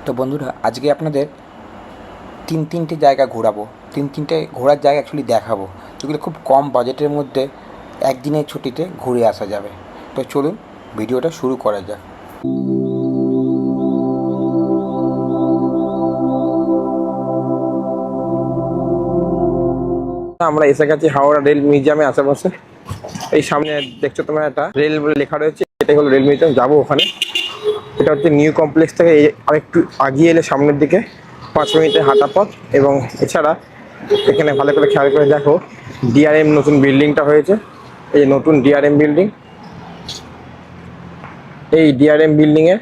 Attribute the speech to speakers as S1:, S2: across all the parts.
S1: তো বন্ধুরা, আজকে আপনাদের তিনটে জায়গা ঘোরাবো। তিনটে ঘোরার জায়গা অ্যাকচুয়ালি দেখাবো, যেগুলো খুব কম বাজেটের মধ্যে একদিনের ছুটিতে ঘুরে আসা যাবে। তো চলুন ভিডিওটা শুরু করা যাক।
S2: আমরা এসে গেছি হাওড়া রেল মিউজিয়ামে আশেপাশে। এই সামনে দেখছো তোমরা একটা রেল বলে লেখা রয়েছে, এটাই হলো রেল মিউজিয়াম। যাবো ওখানে। এটা হচ্ছে নিউ কমপ্লেক্স থেকে আরেকটু আগিয়ে এলে সামনের দিকে 5 মিনিটের হাঁটা পথ। এবং এছাড়া এখানে ভালো করে খেয়াল করে দেখো, ডিআরএম নতুন বিল্ডিংটা হয়েছে। এই নতুন ডিআরএম বিল্ডিং, এই ডিআরএম বিল্ডিংয়ের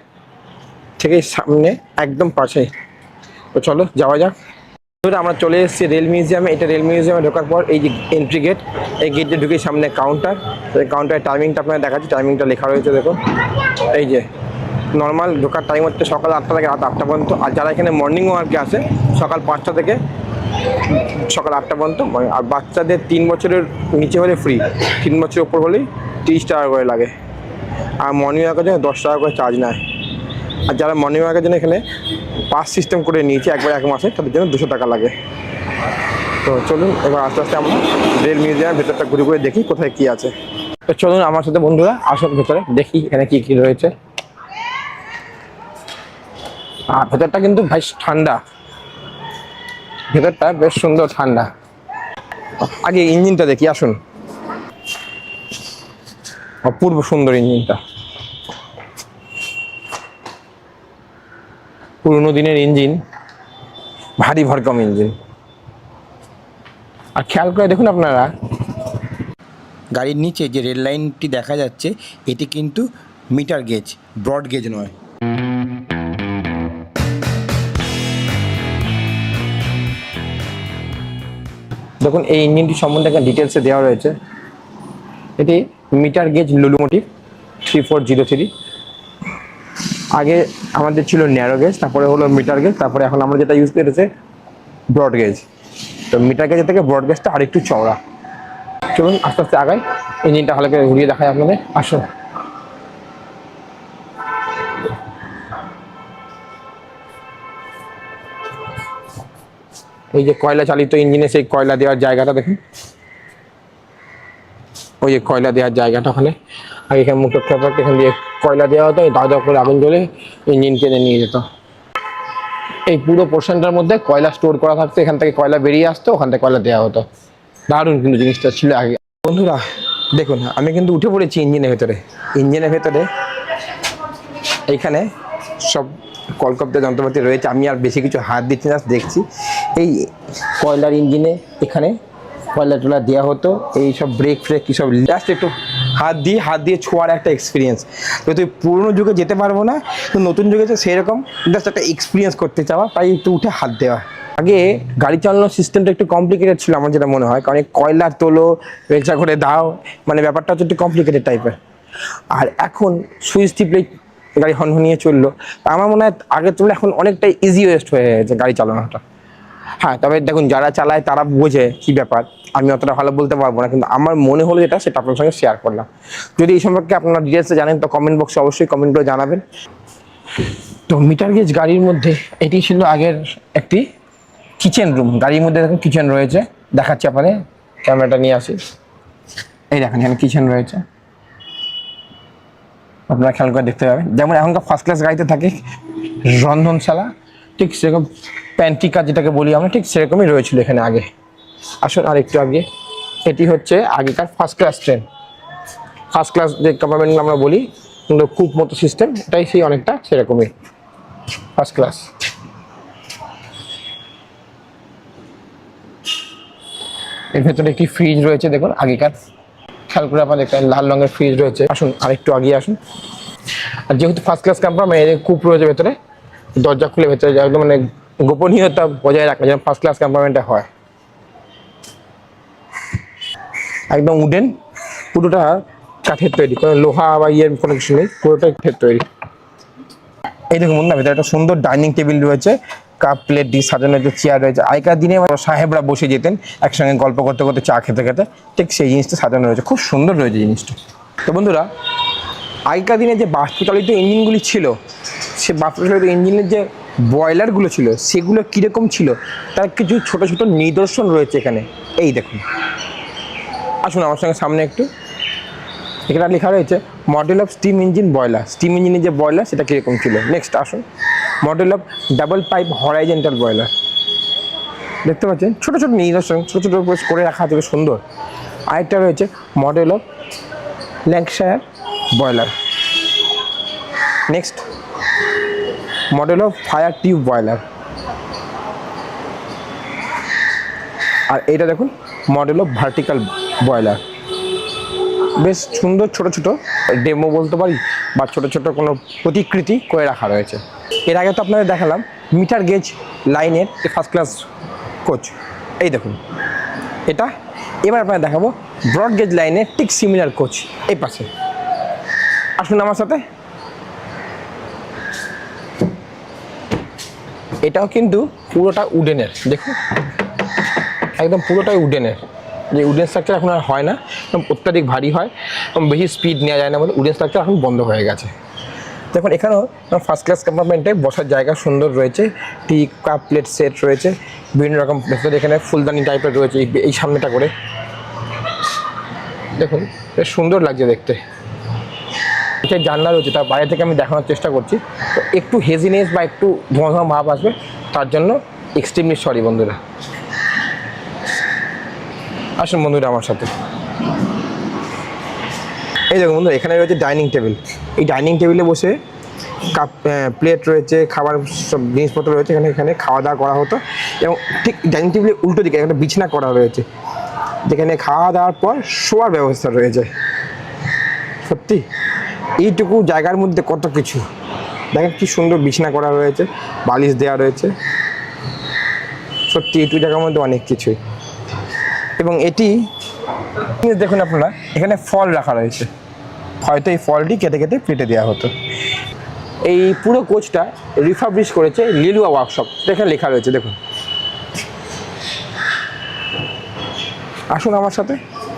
S2: থেকে সামনে একদম পাশে। তো চলো যাওয়া যাক। আমরা চলে এসেছি রেল মিউজিয়ামে। এটা রেল মিউজিয়ামে ঢোকার পর এই যে এন্ট্রি গেট, এই গেটে ঢুকে সামনে কাউন্টার। এই কাউন্টারের টাইমিংটা আপনাদের দেখাচ্ছি, টাইমিংটা লেখা রয়েছে দেখো। এই যে নর্মাল ঢোকার টাইম হচ্ছে সকাল 8টা থেকে রাত 8টা পর্যন্ত। আর যারা এখানে মর্নিং ওয়ার্কে আসে সকাল 5টা থেকে সকাল 8টা পর্যন্ত। আর বাচ্চাদের 3 বছরের নিচে হলে ফ্রি, 3 বছরের উপর হলেই 30 টাকা করে লাগে। আর মর্নিং ওয়ার্কের জন্য 10 টাকা করে চার্জ নেয়। আর যারা মর্নিং ওয়ার্কের জন্য এখানে পাস সিস্টেম করে নিয়েছে একবার 1 মাসে, তাদের জন্য 200 টাকা লাগে। তো চলুন এবার আস্তে আস্তে আমরা রেল মিউজিয়ামের ভেতরটা ঘুরে ঘুরে দেখি কোথায় কি আছে। তো চলুন আমার সাথে বন্ধুরা আসুন ভেতরে, দেখি এখানে কি কি রয়েছে। আর ভেতরটা কিন্তু বেশ ঠান্ডা, ভেতরটা বেশ সুন্দর ঠান্ডা। আগে ইঞ্জিনটা দেখি, আসুন। অপূর্ব সুন্দর ইঞ্জিনটা, পুরোনো দিনের ইঞ্জিন, ভারী ভরকম ইঞ্জিন। আর খেয়াল করে দেখুন আপনারা,
S1: গাড়ির নিচে যে রেল লাইনটি দেখা যাচ্ছে, এটি কিন্তু মিটার গেজ, ব্রড গেজ নয়।
S2: দেখুন এই ইঞ্জিনটি সম্বন্ধে একটা ডিটেলসে দেওয়া রয়েছে। এটি মিটার গেজ লোকোমোটিভ 3403। আগে আমাদের ছিল ন্যারো গেজ, তারপরে হলো মিটার গেজ, তারপরে এখন আমরা যেটা ইউজ করেছে ব্রড গেজ। তো মিটার গেজের থেকে ব্রড গেজটা আরেকটু চওড়া। চলুন আস্তে আস্তে আগাই, ইঞ্জিনটা ভালো করে ঘুরিয়ে দেখায় আপনাদের। আসুন। এই যে কয়লা চালিত ইঞ্জিনে সেই কয়লা দেওয়ার জায়গাটা দেখুন, ওই যে কয়লা দেওয়ার জায়গাটা ওখানে। আগে এখানে মুখে এখান দিয়ে কয়লা দেওয়া হতো, দাও দাও করে আগুন জ্বলে ইঞ্জিন টেনে নিয়ে যেত। এই পুরো পোর্শনটার মধ্যে কয়লা স্টোর করা থাকতো, এখান থেকে কয়লা বেরিয়ে আসতো, ওখান থেকে কয়লা দেওয়া হতো। দারুণ কিন্তু জিনিসটা ছিল আগে। বন্ধুরা দেখুন, আমি কিন্তু উঠে পড়েছি ইঞ্জিনের ভেতরে। ইঞ্জিনের ভেতরে এইখানে সব কলকব্জা যন্ত্রপাতি রয়েছে। আমি আর বেশি কিছু হাত দিচ্ছি না, দেখছি। এই কয়লার ইঞ্জিনে এখানে কয়লা টয়লা দেওয়া হতো, এই সব ব্রেক ফ্রেক কী সব, জাস্ট একটু হাত দিয়ে ছোঁয়ার একটা এক্সপিরিয়েন্স। তো তুই পুরোনো যুগে যেতে পারবো না, তো নতুন যুগে তো সেরকম জাস্ট একটা এক্সপিরিয়েন্স করতে চাওয়া, তাই একটু উঠে হাত দেওয়া। আগে গাড়ি চালানোর সিস্টেমটা একটু কমপ্লিকেটেড ছিল আমার যেটা মনে হয়, কারণ কয়লার তোলো, রেচা করে দাও, মানে ব্যাপারটা হচ্ছে একটু কমপ্লিকেটেড টাইপের। আর এখন সুইচ টিপলে গাড়ি হনহনিয়ে চললো। আমার মনে হয় আগের তুলনায় এখন অনেকটাই ইজি ওয়েস্ট হয়ে গেছে গাড়ি চালানোটা। হ্যাঁ, তবে দেখুন যারা চালায় তারা বোঝে কি ব্যাপার, আমি অতটা ভালো বলতে পারবো না, কিন্তু আমার মনে হলো যেটা সেটা আপনার সঙ্গে শেয়ার করলাম। যদি এই সম্পর্কে আপনারা ডিটেলসে জানেন তো কমেন্ট বক্সে অবশ্যই কমেন্ট করে জানাবেন। তো মিটার গেজ গাড়ির মধ্যে এটি ছিল আগের একটি কিচেন রুম। গাড়ির মধ্যে দেখুন কিচেন রয়েছে, দেখাচ্ছি আপনাদের, ক্যামেরাটা নিয়ে আসি। এই দেখেন এখানে কিচেন রয়েছে, আপনারা খেয়াল করে দেখতে পাবেন। যেমন এখনকার ফার্স্ট ক্লাস গাড়িতে থাকে রন্ধনশালা, ঠিক সেরকম প্যান্ট্রিকা যেটাকে বলি আমরা, ঠিক সেরকমই রয়েছিল এখানে আগে। আসুন আর একটু আগে, এটি হচ্ছে আগেকার first class train. First class যে কম্পার্টমেন্ট আমরা বলি, কিন্তু খুব মতো সিস্টেম, এটাই সেই অনেকটা সেরকমই ফার্স্ট ক্লাস। এর ভেতরে একটি ফ্রিজ রয়েছে দেখুন আগেকার, খেয়াল করে আপনাদের একটা লাল রঙের ফ্রিজ রয়েছে। আসুন আর একটু আগিয়ে আসুন। আর যেহেতু ফার্স্ট ক্লাস কম্পার্টমেন্ট, কূপ রয়েছে ভেতরে, দরজা খুলে ভেতরে একদম মানে গোপনীয়তা বজায় রাখা যেন ফার্স্ট ক্লাস কম্পার্টমেন্টে হয়। একদম উডেন, পুরোটা কাঠের তৈরি, কোনো লোহা বা ইয়ের কোনো কিছু নেই, পুরোটাই কাঠের তৈরি। এই দেখুন না, ভেতরে একটা সুন্দর ডাইনিং টেবিল রয়েছে, কাপ প্লেট ডিশ সাজানো রয়েছে, চেয়ার রয়েছে। আগেকার দিনে সাহেবরা বসে যেতেন একসঙ্গে গল্প করতে করতে, চা খেতে খেতে, ঠিক সেই জিনিসটা সাজানো রয়েছে, খুব সুন্দর রয়েছে জিনিসটা। তো বন্ধুরা, আগেকার দিনে যে বাষ্পচালিত ইঞ্জিনগুলি ছিল, সে বাষ্পচালিত ইঞ্জিনের যে বয়লারগুলো ছিল সেগুলো কীরকম ছিল তার কিছু ছোট ছোট নিদর্শন রয়েছে এখানে। এই দেখুন, আসুন আমার সঙ্গে সামনে একটু। এখানে লেখা রয়েছে model of steam engine boiler, steam ইঞ্জিনের যে বয়লার সেটা কীরকম ছিল। নেক্সট আসুন, model of double pipe horizontal boiler, দেখতে পাচ্ছেন ছোটো ছোটো নিদর্শন, ছোটো ছোটো করে রাখা থেকে সুন্দর। আরেকটা রয়েছে model of Lancashire boiler. Next model of fire tube boiler. আর এটা দেখুন মডেল অফ ভার্টিক্যাল বয়লার। বেশ সুন্দর ছোট ছোট ডেমো বলতে পারি বা ছোট ছোট কোনো প্রতিকৃতি করে রাখা রয়েছে। এর আগে তো আপনাদের দেখালাম মিটার গেজ লাইনের ফার্স্ট ক্লাস কোচ, এই দেখুন এটা। এবার আপনাদের দেখাবো ব্রড গেজ লাইনের ঠিক সিমিলার কোচ এই পাশে। আসুন আমার সাথে। এটাও কিন্তু পুরোটা উডেনের, দেখুন একদম পুরোটাই উডেনের। যে উডেন স্ট্রাকচার এখন আর হয় না, অত্যাধিক ভারী হয় এবং বেশি স্পিড নেওয়া যায় না বলে উডেন স্ট্রাকচার এখন বন্ধ হয়ে গেছে। দেখুন এখানেও ফার্স্ট ক্লাস কম্পার্টমেন্টে বসার জায়গা সুন্দর রয়েছে, টি কাপ প্লেট সেট রয়েছে বিভিন্ন রকম। এখানে ফুলদানি টাইপের রয়েছে এই সামনেটা করে, দেখুন বেশ সুন্দর লাগছে দেখতে। এটা জানলা রয়েছে, তার বাইরে থেকে আমি দেখানোর চেষ্টা করছি, তো একটু হেজিনেস বা একটু ধোঁয়া ধোঁয়া ভাব আসবে, তার জন্য এক্সট্রিমলি সরি বন্ধুরা। আসুন বন্ধুরা আমার সাথে। এই দেখুন বন্ধুরা, এখানে রয়েছে ডাইনিং টেবিল। এই ডাইনিং টেবিলে বসে কাপ প্লেট রয়েছে, খাবার সব জিনিসপত্র রয়েছে। এখানে খাওয়া দাওয়া করা হতো এবং ঠিক ডাইনিং টেবিলের উল্টো দিকে একটা বিছানা করা রয়েছে, যেখানে খাওয়া দাওয়ার পর শোয়ার ব্যবস্থা রয়েছে। সত্যি এইটুকু জায়গার মধ্যে কত কিছু, দেখেন কি সুন্দর বিছানা করা রয়েছে, বালিশ দেওয়া রয়েছে। সত্যি এইটুকু জায়গার মধ্যে অনেক কিছুই। এবং এটি দেখুন আপনারা, এখানে ফল রাখা রয়েছে, হয়তো এই ফলটি কেটে কেটে প্লেটে দেওয়া হতো। এই পুরো কোচটা রিফার্বিশ করেছে লিলুয়া ওয়ার্কশপ, এখানে লেখা রয়েছে দেখুন। আসুন আমার সাথে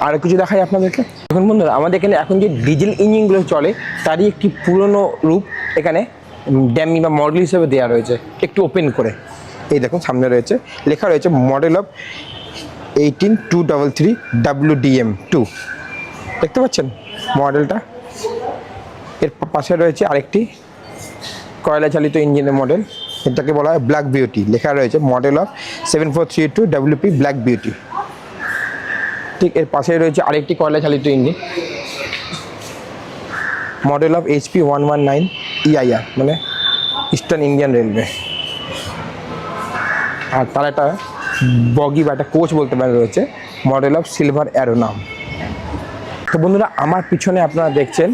S2: আরও কিছু দেখাই আপনাদেরকে। দেখুন বন্ধুরা, আমাদের এখানে এখন যে ডিজেল ইঞ্জিনগুলো চলে তারই একটি পুরনো রূপ এখানে ড্যামি বা মডেল হিসেবে দেওয়া রয়েছে, একটু ওপেন করে। এই দেখুন সামনে রয়েছে, লেখা রয়েছে মডেল অফ 18233 WDM2, দেখতে পাচ্ছেন মডেলটা। এর পাশে রয়েছে আরেকটি কয়লা চালিত ইঞ্জিনের মডেল, এটাকে বলা হয় ব্ল্যাক বিউটি। লেখা রয়েছে model of 7432 WP black beauty. ঠিক এর পাশে রয়েছে আরেকটি কয়লা চালিত engine, model of HP 119 EIR, মানে ইস্টার্ন ইন্ডিয়ান রেলওয়ে। আর তার একটা বগি বা একটা কোচ বলতে পারেন রয়েছে, মডেল অফ সিলভার অ্যারো নাম। তো বন্ধুরা, আমার পিছনে আপনারা দেখছেন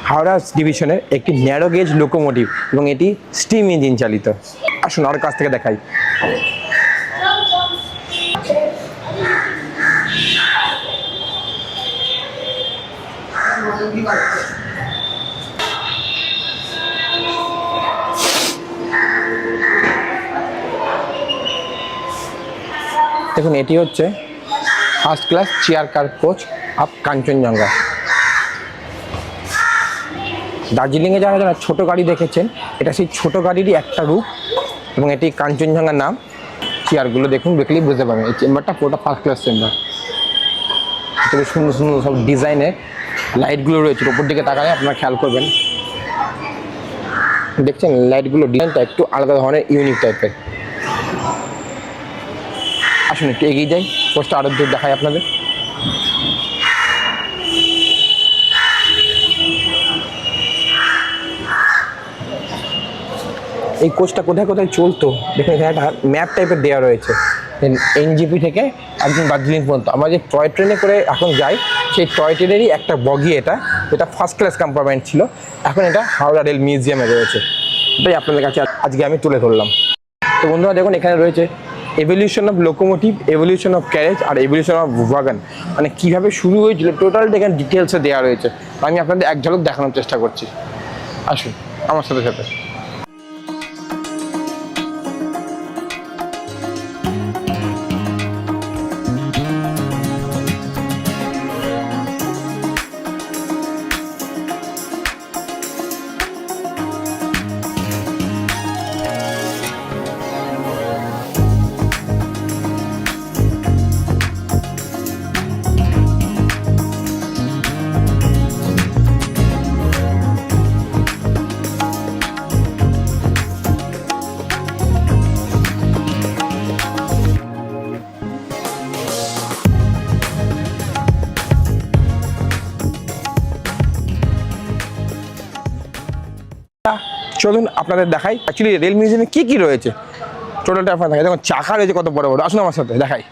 S2: হাওড়া ডিভিশনের একটি ন্যারো গেজ লোকোমোটিভ এবং এটি স্টিম ইঞ্জিন চালিত। আসুন আর কাছ থেকে দেখাই। দেখুন এটি হচ্ছে first class chair car coach of Kanchenjunga. দার্জিলিংয়ে যারা যারা ছোটো গাড়ি দেখেছেন, এটা সেই ছোটো গাড়িরই একটা রূপ এবং এটি কাঞ্চনজঙ্ঘার নাম। চেয়ারগুলো দেখুন, দেখলেই বুঝতে পারবেন এই চেম্বারটা পুরোটা ফার্স্ট ক্লাস চেম্বার। খুবই সুন্দর সুন্দর সব ডিজাইনের লাইটগুলো রয়েছে, ওপর দিকে তাকালে আপনারা খেয়াল করবেন, দেখছেন লাইটগুলো ডিজাইনটা একটু আলাদা ধরনের ইউনিক টাইপের। আসুন একটু এগিয়ে যাই, কোচটা আরও দূর দেখাই আপনাদের। এই কোচটা কোথায় কোথায় চলতো দেখুন, এখানে একটা ম্যাপ টাইপের দেওয়া রয়েছে। এনজিপি থেকে একদম দার্জিলিং পর্যন্ত আমরা যে টয় ট্রেনে করে এখন যাই, সেই টয় ট্রেনেরই একটা বগি এটা, যেটা ফার্স্ট ক্লাস কম্পার্টমেন্ট ছিল, এখন এটা হাওড়া রেল মিউজিয়ামে রয়েছে। এটাই আপনাদের কাছে আজকে আমি তুলে ধরলাম। তো বন্ধুরা দেখুন, এখানে রয়েছে evolution of locomotive, evolution of carriage আর এভলিউশন অফ ওয়াগন, মানে কীভাবে শুরু হয়েছিল টোটালটা এখানে ডিটেলসে দেওয়া রয়েছে। আমি আপনাদের এক ঝলক দেখানোর চেষ্টা করছি। আসুন আমার সাথে সাথে। চলুন আপনাদের দেখাই অ্যাকচুয়ালি রেল মিউজিয়ামে কী কী রয়েছে টোটালটা আপনার দেখাই। দেখুন চাকা রয়েছে কত বড় বড়, আসুন আমার সাথে দেখাই।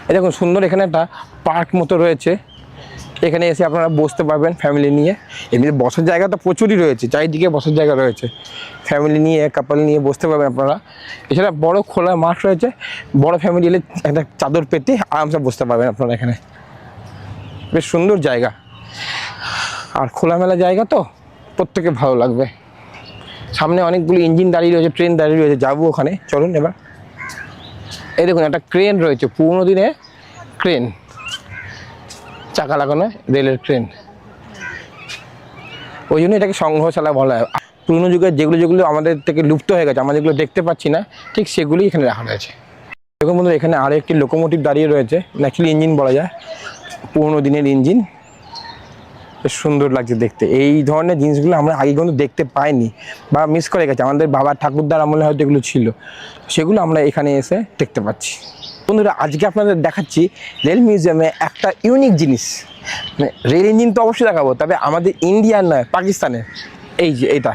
S2: এই দেখুন সুন্দর এখানে একটা পার্ক মতো রয়েছে, এখানে এসে আপনারা বসতে পারবেন ফ্যামিলি নিয়ে। এমনি বসার জায়গা তো প্রচুরই রয়েছে, চারিদিকে বসার জায়গা রয়েছে, ফ্যামিলি নিয়ে কাপল নিয়ে বসতে পারবেন আপনারা। এছাড়া বড় খোলা মাঠ রয়েছে, বড় ফ্যামিলি এলে একটা চাদর পেতে আরামসে বসতে পারবেন আপনারা এখানে। বেশ সুন্দর জায়গা আর খোলামেলা জায়গা তো প্রত্যেকে ভালো লাগবে। সামনে অনেকগুলো ইঞ্জিন দাঁড়িয়ে রয়েছে, ট্রেন দাঁড়িয়ে রয়েছে, যাবো ওখানে, চলুন এবার। এই দেখুন একটা ক্রেন রয়েছে, পুরোনো দিনে ক্রেন, চাকা লাগানো রেলের ট্রেন, ওই জন্য এটাকে সংগ্রহশালা বলা হয়। পুরোনো যুগের যেগুলো আমাদের থেকে লুপ্ত হয়ে গেছে, আমরা যেগুলো দেখতে পাচ্ছি না, ঠিক সেগুলি এখানে রাখা রয়েছে। দেখুন বন্ধুরা এখানে আরও একটি লোকোমোটিভ দাঁড়িয়ে রয়েছে, অ্যাকচুয়ালি ইঞ্জিন বলা যায়, পুরোনো দিনের ইঞ্জিন, বেশ সুন্দর লাগছে দেখতে। এই ধরনের জিনিসগুলো আমরা আগে কিন্তু দেখতে পাইনি বা মিস করে গেছি, আমাদের বাবা ঠাকুরদার আমলে হয়তো এগুলো ছিল, সেগুলো আমরা এখানে এসে দেখতে পাচ্ছি। বন্ধুরা আজকে আপনাদের দেখাচ্ছি রেল মিউজিয়ামে একটা ইউনিক জিনিস, মানে রেল ইঞ্জিন তো অবশ্যই দেখাবো, তবে আমাদের ইন্ডিয়ার নয়, পাকিস্তানের। এই যে এটা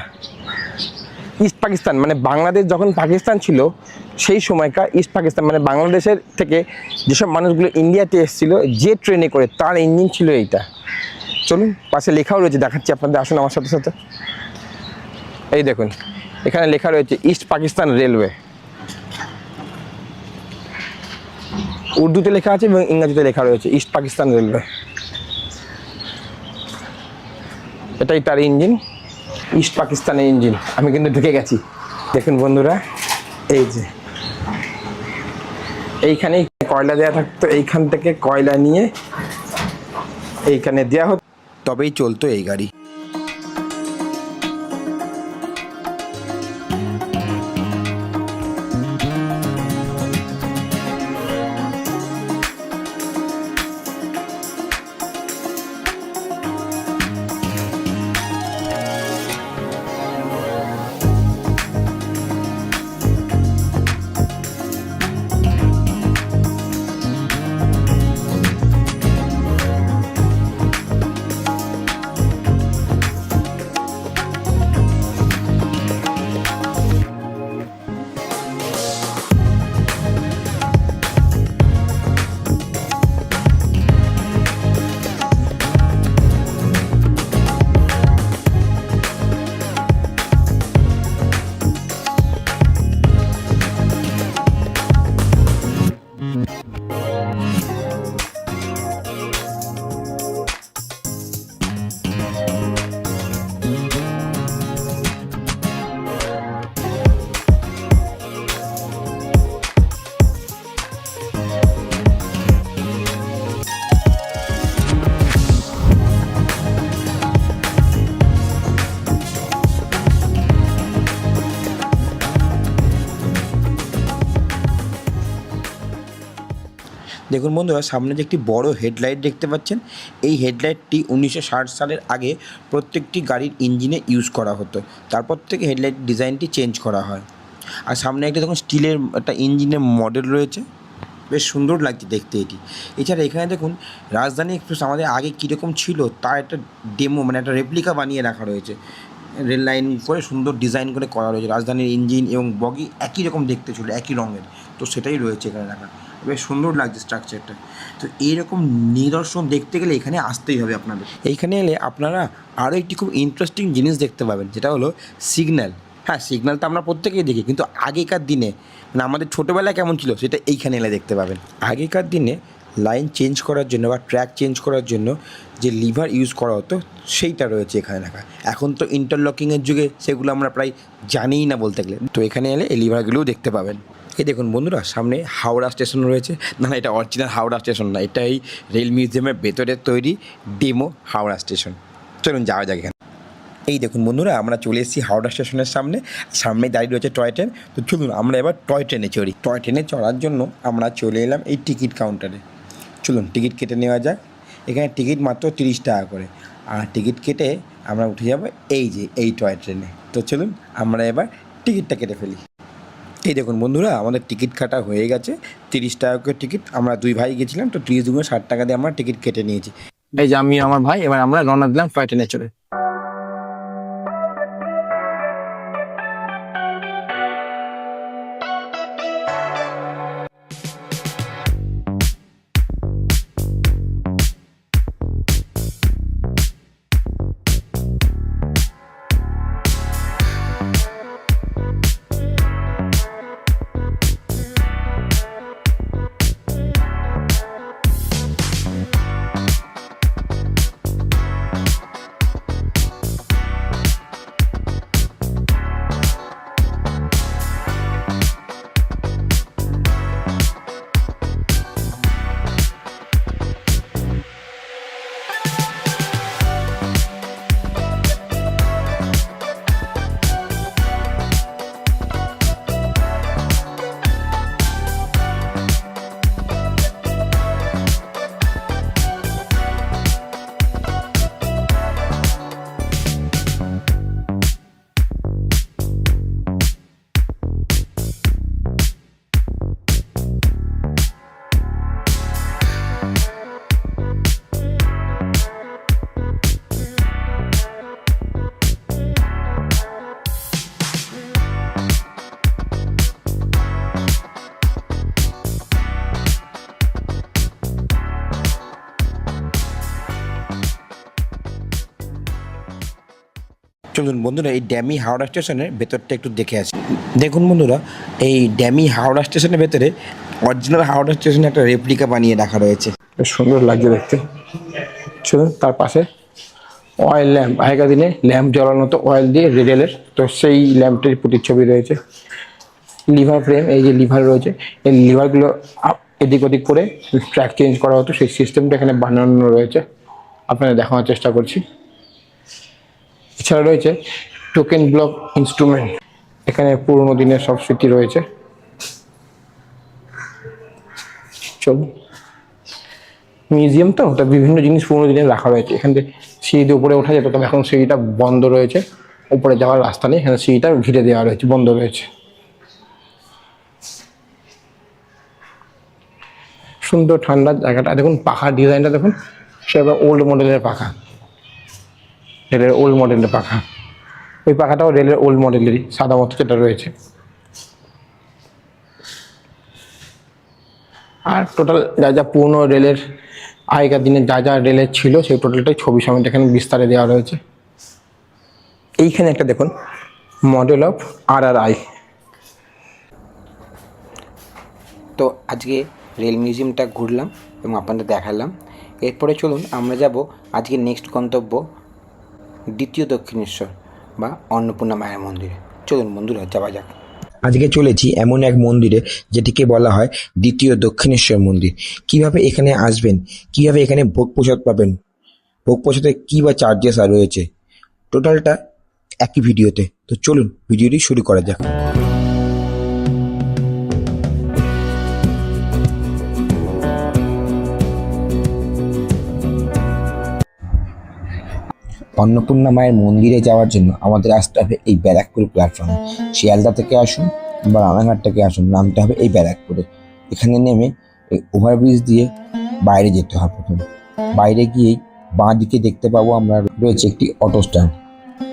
S2: ইস্ট পাকিস্তান, মানে বাংলাদেশ যখন পাকিস্তান ছিল সেই সময়কার ইস্ট পাকিস্তান, মানে বাংলাদেশের থেকে যেসব মানুষগুলো ইন্ডিয়াতে এসেছিলো যে ট্রেনে করে, তার ইঞ্জিন ছিল এইটা। চলুন পাশে লেখাও রয়েছে, দেখাচ্ছি আপনাদের, আসুন আমার সাথে সাথে। এই দেখুন এখানে লেখা রয়েছে ইস্ট পাকিস্তান রেলওয়ে, উর্দুতে লেখা আছে এবং ইংরেজিতে লেখা রয়েছে ইস্ট পাকিস্তান রেলওয়ে। এটাই তার ইঞ্জিন, ইস্ট পাকিস্তানের ইঞ্জিন। আমি কিন্তু ঢুকে গেছি, দেখুন বন্ধুরা, এই যে এইখানে কয়লা দেওয়া থাকতো, এইখান থেকে কয়লা নিয়ে এইখানে দেওয়া হতো,
S1: তবেই চলতো এই গাড়ি। দেখুন বন্ধুরা সামনে যে একটি বড় হেডলাইট দেখতে পাচ্ছেন, এই হেডলাইটটি 1960 সালের আগে প্রত্যেকটি গাড়ির ইঞ্জিনে ইউজ করা হতো, তারপর থেকে হেডলাইট ডিজাইনটি চেঞ্জ করা হয়। আর সামনে একটা দেখুন স্টিলের একটা ইঞ্জিনের মডেল রয়েছে, বেশ সুন্দর লাগছে দেখতে এটি। এছাড়া এখানে দেখুন রাজধানী এক্সপ্রেস আমাদের আগে কীরকম ছিল তার একটা ডেমো, মানে একটা রেপ্লিকা বানিয়ে রাখা রয়েছে, রেল লাইন করে সুন্দর ডিজাইন করে করা রয়েছে। রাজধানীর ইঞ্জিন এবং বগি একই রকম দেখতে ছিল, একই রঙের, তো সেটাই রয়েছে এখানে রাখা, বেশ সুন্দর লাগছে স্ট্রাকচারটা। তো এইরকম নিদর্শন দেখতে গেলে এখানে আসতেই হবে আপনাদের। এইখানে এলে আপনারা আরও একটি খুব ইন্টারেস্টিং জিনিস দেখতে পাবেন, যেটা হলো সিগন্যাল। হ্যাঁ, সিগন্যাল তো আমরা প্রত্যেকেই দেখি, কিন্তু আগেকার দিনে মানে আমাদের ছোটোবেলায় কেমন ছিল সেটা এইখানে এলে দেখতে পাবেন। আগেকার দিনে লাইন চেঞ্জ করার জন্য বা ট্র্যাক চেঞ্জ করার জন্য যে লিভার ইউজ করা হতো সেইটা রয়েছে এখানে রাখা। এখন তো ইন্টারলকিংয়ের যুগে সেগুলো আমরা প্রায় জানিই না বলতে গেলে, তো এখানে এলে এই লিভারগুলোও দেখতে পাবেন। এই দেখুন বন্ধুরা, সামনে হাওড়া স্টেশন রয়েছে। না না, এটা অরিজিনাল হাওড়া স্টেশন না, এটা এই রেল মিউজিয়ামের ভেতরে তৈরি ডেমো হাওড়া স্টেশন। চলুন যাওয়া যাক এখানে। এই দেখুন বন্ধুরা, আমরা চলে এসেছি হাওড়া স্টেশনের সামনে। সামনে দাঁড়িয়ে রয়েছে টয় ট্রেন। তো চলুন আমরা এবার টয় ট্রেনে চড়ি। টয় ট্রেনে চড়ার জন্য আমরা চলে এলাম এই টিকিট কাউন্টারে। চলুন টিকিট কেটে নেওয়া যাক। এখানে টিকিট মাত্র 30 টাকা করে, আর টিকিট কেটে আমরা উঠে যাব এই যে এই টয় ট্রেনে। তো চলুন আমরা এবার টিকিটটা কেটে ফেলি। এই দেখুন বন্ধুরা, আমাদের টিকিট কাটা হয়ে গেছে। 30 টাকা করে টিকিট। আমরা 2 ভাই গেছিলাম, তো 30 দুগুণে 60 টাকা দিয়ে আমরা টিকিট কেটে নিয়েছি।
S2: এই যে আমি আমার ভাই এবার আমরা রওনা দিলাম টয় ট্রেনে চড়ে।
S1: চলুন বন্ধুরা, এই ড্যামি হাওড়া স্টেশনের ভেতরটা একটু দেখে আসি। দেখুন বন্ধুরা, এই ড্যামি হাওড়া স্টেশনের ভেতরে অরিজিনাল হাওড়া স্টেশনে একটা রেপ্লিকা বানিয়ে রাখা রয়েছে।
S2: বেশ সুন্দর লাগছে দেখতে। চলুন তার পাশে অয়েল ল্যাম্প, আগেকার দিনে ল্যাম্প জ্বালানো তো অয়েল দিয়ে রেলের, তো সেই ল্যাম্পটির প্রতিচ্ছবি রয়েছে। লিভার ফ্রেম, এই যে লিভার রয়েছে, এই লিভারগুলো এদিক ওদিক করে ট্র্যাক চেঞ্জ করা হতো, সেই সিস্টেমটা এখানে বানানো রয়েছে। আপনাদের দেখানোর চেষ্টা করছি। এছাড়া রয়েছে টোকেন ব্লক ইনস্ট্রুমেন্ট, এখানে পুরোনো দিনের সব স্মৃতি রয়েছে। চলুন, মিউজিয়াম তো বিভিন্ন জিনিস পুরোনো দিনের রাখা রয়েছে। এখান থেকে সিঁড়ি উপরে ওঠা যেত, তবে এখন সিঁড়িটা বন্ধ রয়েছে। উপরে যাওয়ার রাস্তা নেই, এখানে সিঁড়িটা ঘিরে দেওয়া রয়েছে, বন্ধ রয়েছে। সুন্দর ঠান্ডা জায়গাটা। দেখুন পাখার ডিজাইনটা দেখুন, সেটা ওল্ড মডেলের পাখা, রেলের ওল্ড মডেলের পাখা। ওই পাখাটাও রেলের ওল্ড মডেলেরই, সাদা মতো যেটা রয়েছে। আর টোটাল যা যা পুরনো রেলের আগেকার দিনে যা যা রেলের ছিল, সেই টোটালটাই ছবি সমেত এখানে বিস্তারে দেওয়া রয়েছে। এইখানে একটা দেখুন, মডেল অফ RRI।
S1: তো আজকে রেল মিউজিয়ামটা ঘুরলাম এবং আপনাদের দেখালাম। এরপরে চলুন আমরা যাব আজকে নেক্সট গন্তব্য দ্বিতীয় দক্ষিণেশ্বর বা অন্নপূর্ণা মায়ের মন্দিরে। চলুন বন্ধুরা যাওয়া যাক। আজকে চলেছি এমন এক মন্দিরে যেটিকে বলা হয় দ্বিতীয় দক্ষিণেশ্বর মন্দির। কিভাবে এখানে আসবেন, কিভাবে এখানে ভোগ প্রসাদ পাবেন, ভোগ প্রসাদের কী বা চার্জেস আর রয়েছে, টোটালটা একই ভিডিওতে। তো চলুন ভিডিওটি শুরু করা যাক। অন্নপূর্ণা মায়ের মন্দিরে যাওয়ার জন্য আমাদের আসতে হবে এই ব্যারাকপুর প্ল্যাটফর্মে। শিয়ালদা থেকে আসুন বা রানাঘাট থেকে আসুন, নামতে হবে এই ব্যারাকপুরে। এখানে নেমে এই ওভারব্রিজ দিয়ে বাইরে যেতে হবে। প্রথমে বাইরে গিয়েই বাঁ দিকে দেখতে পাবো আমরা রয়েছে একটি অটো স্ট্যান্ড।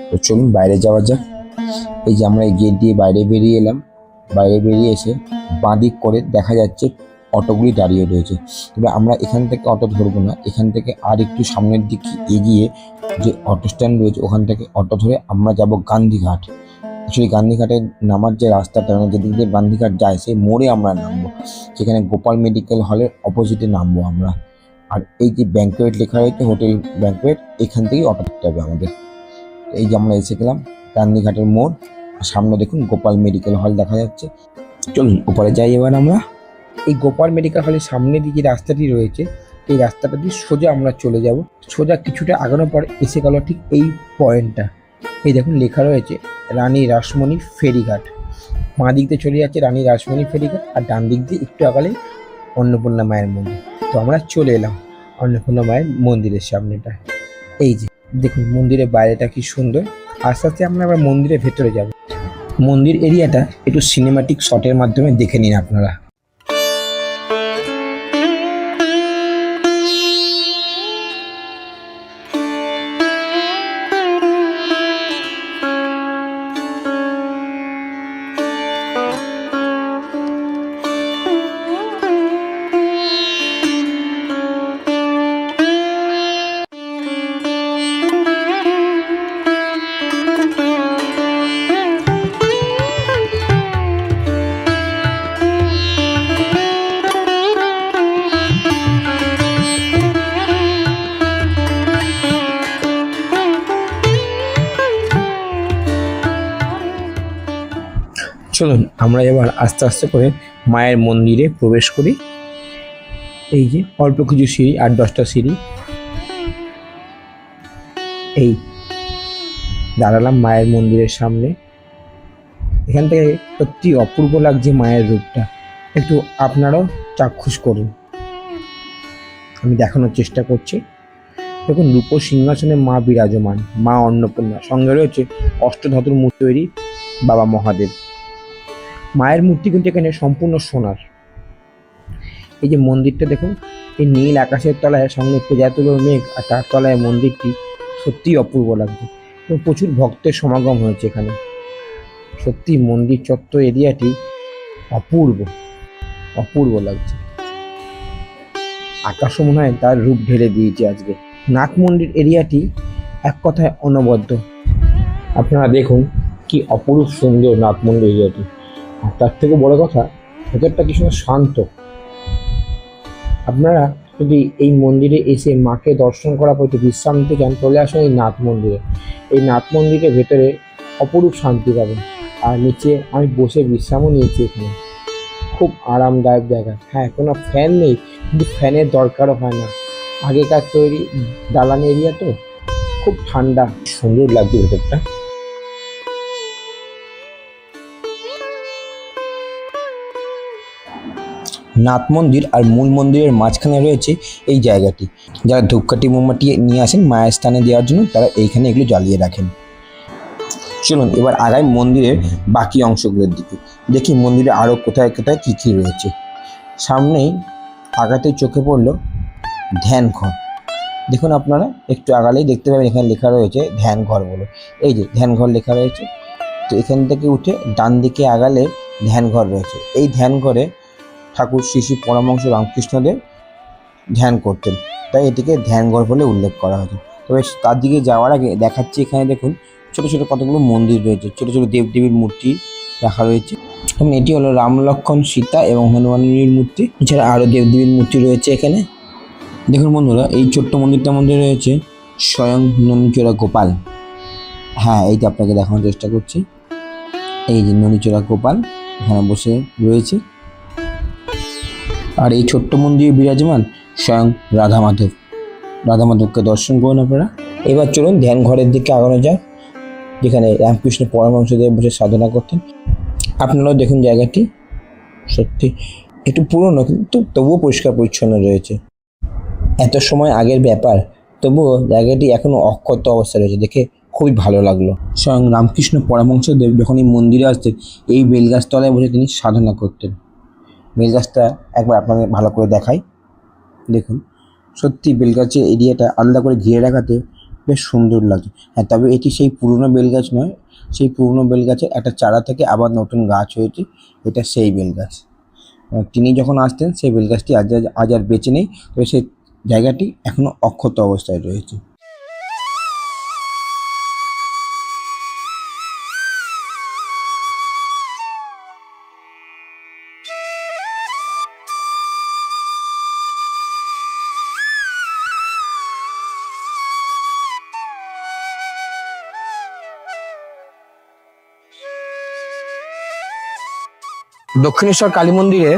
S1: তো চলুন বাইরে যাওয়া যাক। এই যে আমরা এই গেট দিয়ে বাইরে বেরিয়ে এলাম। বাইরে বেরিয়ে এসে বাঁ দিক করে দেখা যাচ্ছে অটোগুলি দাঁড়িয়ে রয়েছে। তবে আমরা এখান থেকে অটো ধরবো না, এখান থেকে আর একটু সামনের দিকে এগিয়ে যে অটো স্ট্যান্ড রয়েছে ওখান থেকে অটো ধরে আমরা যাব গান্ধীঘাট। অ্যাকচুয়ালি গান্ধীঘাটে নামার যে রাস্তাটা, যেদিক দিয়ে গান্ধীঘাট যায় সেই মোড়ে আমরা নামবো, সেখানে গোপাল মেডিকেল হলের অপোজিটে নামবো আমরা। আর এই যে ব্যাঙ্কোয়েট লেখা রয়েছে, হোটেল ব্যাঙ্কোয়েট, এখান থেকেই অটো ধরতে হবে আমাদের। এই যে আমরা এসে গেলাম গান্ধীঘাটের মোড়, সামনে দেখুন গোপাল মেডিকেল হল দেখা যাচ্ছে। চলুন উপরে যাই এবার আমরা। এই গোপাল মেডিকেল হলের সামনে দিয়ে যে রাস্তাটি রয়েছে, এই রাস্তাটা দিয়ে সোজা আমরা চলে যাব। সোজা কিছুটা আগানোর পর এসে গেল ঠিক এই পয়েন্টটা। এই দেখুন লেখা রয়েছে রানী রাসমণি ফেরিঘাট। বাঁ দিক দিয়ে চলে যাচ্ছে রানী রাসমণি ফেরিঘাট, আর ডান দিক দিয়ে একটু আগালে অন্নপূর্ণা মায়ের মন্দির। তো আমরা চলে এলাম অন্নপূর্ণা মায়ের মন্দিরের সামনেটা। এই যে দেখুন মন্দিরের বাইরেটা কি সুন্দর। আস্তে আস্তে আমরা আবার মন্দিরের ভেতরে যাব। মন্দির এরিয়াটা একটু সিনেমাটিক শটের মাধ্যমে দেখে নিন আপনারা। চলুন আমরা এবার আস্তে আস্তে করে মায়ের মন্দিরে প্রবেশ করি। এই যে অল্প কিছু সিঁড়ি, 8-10টা সিঁড়ি। এই দাঁড়ালাম মায়ের মন্দিরের সামনে। এখান থেকে সত্যি অপূর্ব লাগছে মায়ের রূপটা। একটু আপনারাও চাক্ষুষ করুন, আমি দেখানোর চেষ্টা করছি। দেখুন রূপো সিংহাসনে মা বিরাজমান, মা অন্নপূর্ণা, সঙ্গে রয়েছে অষ্টধাতুর মূর্তি তৈরি বাবা মহাদেব। মায়ের মূর্তি কিন্তু এখানে সম্পূর্ণ সোনার। এই যে মন্দিরটা দেখুন, এই নীল আকাশের তলায় সঙ্গে পেঁজা তুলোর মেঘ, আর তার তলায় মন্দিরটি সত্যিই অপূর্ব লাগছে। এবং প্রচুর ভক্তের সমাগম হয়েছে এখানে। সত্যি মন্দির চত্বর এরিয়াটি অপূর্ব অপূর্ব লাগছে। আকাশও মনে হয় তার রূপ ঢেলে দিয়েছে আজকে। নাট মন্দির এরিয়াটি এক কথায় অনবদ্য। আপনারা দেখুন কি অপরূপ সুন্দর নাট মন্দির এরিয়াটি। আর তার থেকে বড় কথা, ভেতরটা কি সুন্দর শান্ত। আপনারা যদি এই মন্দিরে এসে মাকে দর্শন করার পর একটু বিশ্রাম নিতে চান, চলে আসুন এই নাট মন্দিরে। এই নাট মন্দিরের ভেতরে অপরূপ শান্তি পাবেন। আর নিচে আমি বসে বিশ্রামও নিয়েছি এখানে, খুব আরামদায়ক জায়গা। হ্যাঁ, কোনো ফ্যান নেই, কিন্তু ফ্যানের দরকারও হয় না। আগেকার তৈরি দালান এরিয়া তো, খুব ঠান্ডা, সুন্দর লাগছে ভেতরটা। নাট মন্দির আর মূল মন্দিরের মাঝখানে রয়েছে এই জায়গাটি। যারা ধূপকাঠি মোমবাতি নিয়ে আসেন মায়ের স্থানে দেওয়ার জন্য, তারা এইখানে এগুলো জ্বালিয়ে রাখেন। চলুন এবার আগাই মন্দিরের বাকি অংশগুলোর দিকে, দেখি মন্দিরে আরও কোথায় কোথায় কী কী রয়েছে। সামনেই আগাতেই চোখে পড়লো ধ্যান ঘর। দেখুন আপনারা একটু আগালেই দেখতে পাবেন এখানে লেখা রয়েছে ধ্যান ঘর বলে। এই যে ধ্যান ঘর লেখা রয়েছে। তো এখান থেকে উঠে ডান দিকে আগালে ধ্যান ঘর রয়েছে। এই ধ্যান ঘরে ঠাকুর শ্রী শ্রী পরমহংস রামকৃষ্ণদেব ধ্যান করতেন, তাই এটিকে ধ্যান ঘর বলে উল্লেখ করা হয়েছে। তবে তার দিকে যাওয়ার আগে দেখাচ্ছি, এখানে দেখুন ছোটো ছোটো কতগুলো মন্দির রয়েছে, ছোটো ছোটো দেবদেবীর মূর্তি রাখা রয়েছে। এবং এটি হলো রাম লক্ষ্মণ সীতা এবং হনুমানের মূর্তি। এছাড়া আরও দেবদেবীর মূর্তি রয়েছে এখানে। দেখুন বন্ধুরা, এই ছোট্ট মন্দিরটার মধ্যে রয়েছে স্বয়ং ননীচোরা গোপাল। হ্যাঁ, এইটা আপনাকে দেখানোর চেষ্টা করছি। এই যে ননীচোরা গোপাল এখানে বসে রয়েছে। আর এই ছোট্ট মন্দিরে বিরাজমান স্বয়ং রাধা মাধব। রাধা মাধবকে দর্শন করুন আপনারা। এবার চলুন ধ্যান ঘরের দিকে আগানো যাক, যেখানে রামকৃষ্ণ পরমহংসদেব বসে সাধনা করতেন। আপনারাও দেখুন জায়গাটি সত্যি একটু পুরনো, কিন্তু তবুও পরিষ্কার পরিচ্ছন্ন রয়েছে। এত সময় আগের ব্যাপার, তবুও জায়গাটি এখনও অক্ষত অবস্থায় রয়েছে, দেখে খুবই ভালো লাগলো। স্বয়ং রামকৃষ্ণ পরমহংসদেব যখন এই মন্দিরে আসতেন, এই বেলগাছ তলায় বসে তিনি সাধনা করতেন। বেলগাছটা একবার আপনাদের ভালো করে দেখাই। দেখুন সত্যি বেলগাছের এরিয়াটা আলাদা করে ঘিরে রাখাতে বেশ সুন্দর লাগছে। হ্যাঁ, তবে এটি সেই পুরনো বেলগাছ নয়, সেই পুরনো বেলগাছের একটা চারা থেকে আবার নতুন গাছ হয়েছে, এটা সেই বেলগাছ। তিনি যখন আসতেন সেই বেলগাছটি আজ আর বেঁচে নেই, তবে সেই জায়গাটি এখনও অক্ষত অবস্থায় রয়েছে।
S2: দক্ষিণেশ্বর কালী মন্দিরে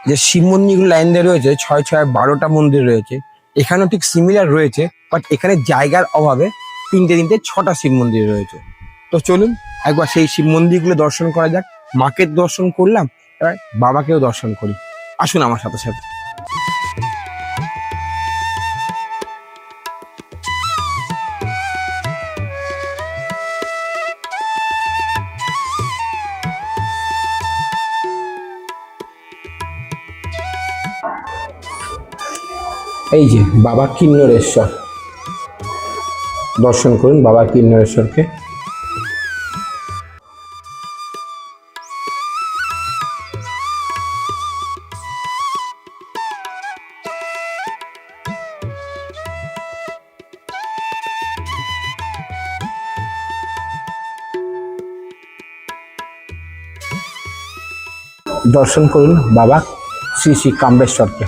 S2: যে শিব মন্দিরগুলো লাইন দিয়ে রয়েছে 6 6 12টা মন্দির রয়েছে, এখানেও ঠিক সিমিলার রয়েছে, বাট এখানে জায়গার অভাবে তিনটে 6টা শিব মন্দির রয়েছে। তো চলুন একবার সেই শিব মন্দিরগুলো দর্শন করা যাক। মাকে দর্শন করলাম, এবার বাবাকেও দর্শন করি। আসুন আমার সাথে সাথে। এই যে বাবা কিন্নরেশ্বর, দর্শন করুন বাবা কিন্নরেশ্বরকে। দর্শন করুন বাবা শ্রী শ্রী কাম্বেশ্বরকে।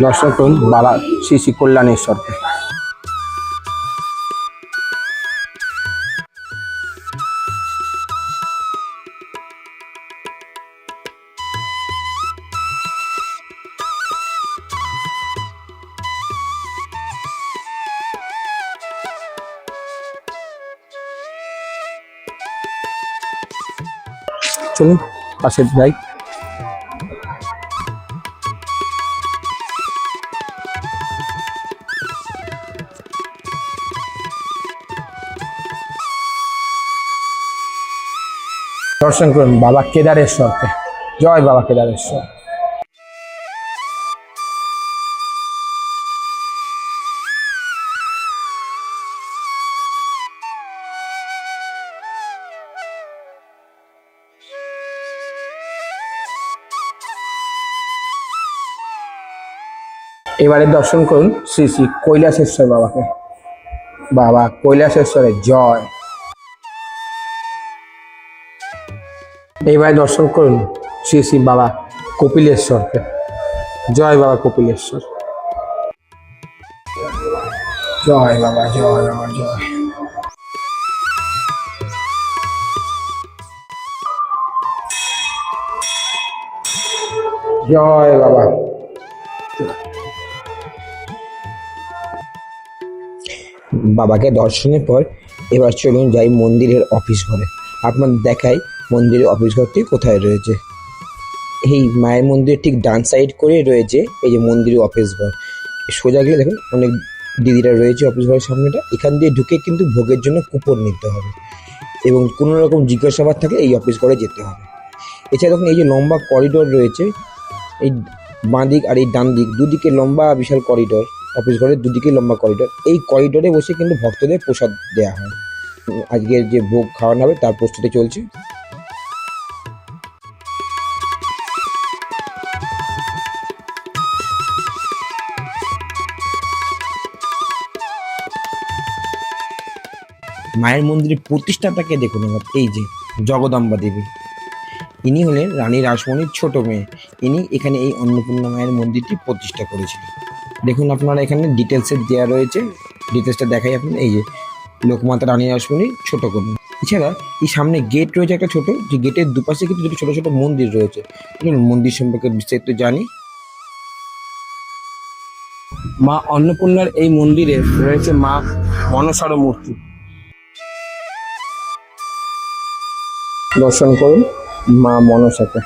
S2: দর্শন করুন বাবা শ্রী শ্রী কল্যাণেশ্বরকে। চলুন পাশে যাই। দর্শন করুন বাবা কেদারেশ্বরকে। জয় বাবা কেদারেশ্বর। এবারে দর্শন করুন শ্রী শ্রী কৈলাসেশ্বর বাবাকে। বাবা কৈলাসেশ্বরের জয়। এইবারে দর্শন করুন শ্রী শ্রী বাবা কপিলেশ্বরকে। জয় বাবা কপিলেশ্বর। জয় বাবা, জয় বাবা, জয়। জয় বাবা। বাবাকে দর্শনের পর এবার চলুন যাই মন্দিরের অফিস ঘরে। আপনার দেখাই মন্দিরের অফিস ঘরটি কোথায় রয়েছে। এই মায়ের মন্দিরের ঠিক ডান সাইড করে রয়েছে এই যে মন্দিরের অফিস ঘর। সোজা গেলে দেখুন অনেক দিদিরা রয়েছে অফিস ঘরের সামনেটা। এখান দিয়ে ঢুকে কিন্তু ভোগের জন্য কুপন নিতে হবে এবং কোনো রকম জিজ্ঞাসাবাদ থাকলে এই অফিস ঘরে যেতে হবে। এছাড়া দেখুন এই যে লম্বা করিডোর রয়েছে, এই বাঁ দিক আর এই ডান দিক দুদিকে লম্বা বিশাল করিডোর। অফিস ঘরের দুদিকে লম্বা করিডোর। এই করিডোরে বসে কিন্তু ভক্তদের প্রসাদ দেওয়া হয়। আজকে যে ভোগ খাওয়ানো হবে তার প্রস্তুতি চলছে। মায়ের মন্দিরের প্রতিষ্ঠাতাকে দেখুন এবার, এই যে জগদম্বা দেবী। ইনি হলেন রানী রাসমণির ছোট মেয়ে। ইনি এখানে এই অন্নপূর্ণা মায়ের মন্দিরটি প্রতিষ্ঠা করেছিলেন। দেখুন আপনারা এখানে ডিটেলসে দেওয়া রয়েছে, ডিটেলসটা দেখাই আপনি। এই যে লোকমাতা রানী রাসমণির ছোট কন্যা। এছাড়া এই সামনে গেট রয়েছে একটা ছোট, যে গেটের দুপাশে কিন্তু দুটো ছোট ছোট মন্দির রয়েছে। মন্দির সম্পর্কে বিস্তারিত জানি। মা অন্নপূর্ণার এই মন্দিরে রয়েছে মা মনসার মূর্তি। দর্শন করুন মা মনসাকে।